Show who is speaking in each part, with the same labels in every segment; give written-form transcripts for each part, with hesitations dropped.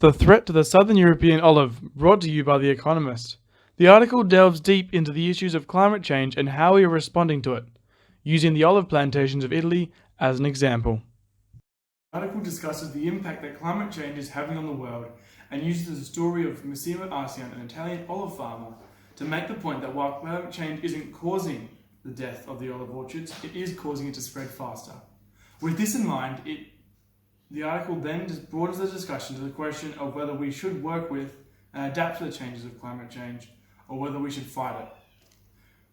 Speaker 1: The threat to the Southern European olive, brought to you by The Economist. The article delves deep into the issues of climate change and how we are responding to it, using the olive plantations of Italy as an example. The article discusses the impact that climate change is having on the world and uses the story of Massimo Arsian, an Italian olive farmer, to make the point that while climate change isn't causing the death of the olive orchards, it is causing it to spread faster. With this in mind, the article then broadens the discussion to the question of whether we should work with and adapt to the changes of climate change, or whether we should fight it.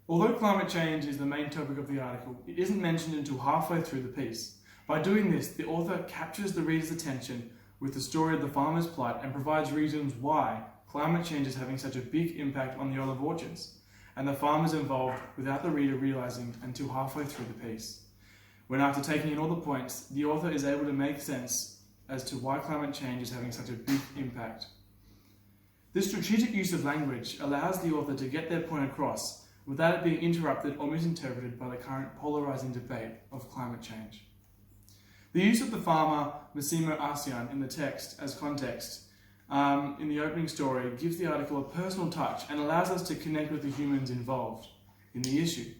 Speaker 1: Although climate change is the main topic of the article, it isn't mentioned until halfway through the piece. By doing this, the author captures the reader's attention with the story of the farmer's plight and provides reasons why climate change is having such a big impact on the olive orchards, and the farmers involved without the reader realising until halfway through the piece. When after taking in all the points, the author is able to make sense as to why climate change is having such a big impact. This strategic use of language allows the author to get their point across without it being interrupted or misinterpreted by the current polarising debate of climate change. The use of the farmer Massimo Arsian in the text as context in the opening story gives the article a personal touch and allows us to connect with the humans involved in the issue.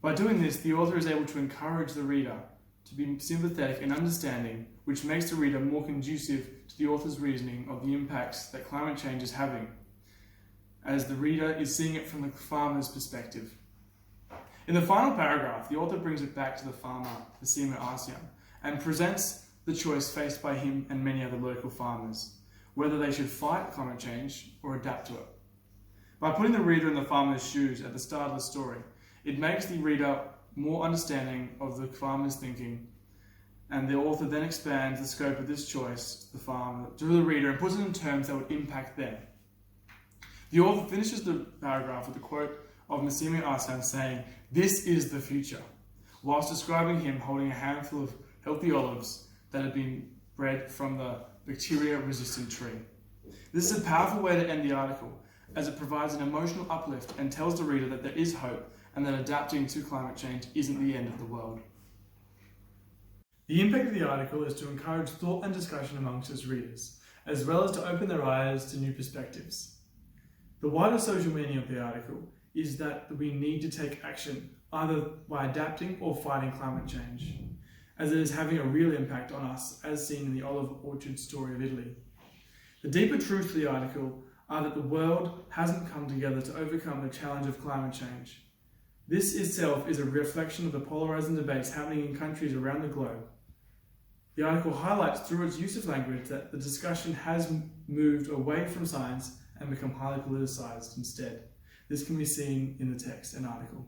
Speaker 1: By doing this, the author is able to encourage the reader to be sympathetic and understanding, which makes the reader more conducive to the author's reasoning of the impacts that climate change is having, as the reader is seeing it from the farmer's perspective. In the final paragraph, the author brings it back to the farmer, Massimo Arsian, and presents the choice faced by him and many other local farmers, whether they should fight climate change or adapt to it. By putting the reader in the farmer's shoes at the start of the story, it makes the reader more understanding of the farmer's thinking, and the author then expands the scope of this choice to the reader and puts it in terms that would impact them. The author finishes the paragraph with a quote of Massimo Arsian saying, "This is the future," whilst describing him holding a handful of healthy olives that had been bred from the bacteria-resistant tree. This is a powerful way to end the article, as it provides an emotional uplift and tells the reader that there is hope and that adapting to climate change isn't the end of the world. The impact of the article is to encourage thought and discussion amongst its readers, as well as to open their eyes to new perspectives. The wider social meaning of the article is that we need to take action, either by adapting or fighting climate change, as it is having a real impact on us, as seen in the olive orchard story of Italy. The deeper truths of the article are that the world hasn't come together to overcome the challenge of climate change. This itself is a reflection of the polarising debates happening in countries around the globe. The article highlights through its use of language that the discussion has moved away from science and become highly politicised instead. This can be seen in the text and article.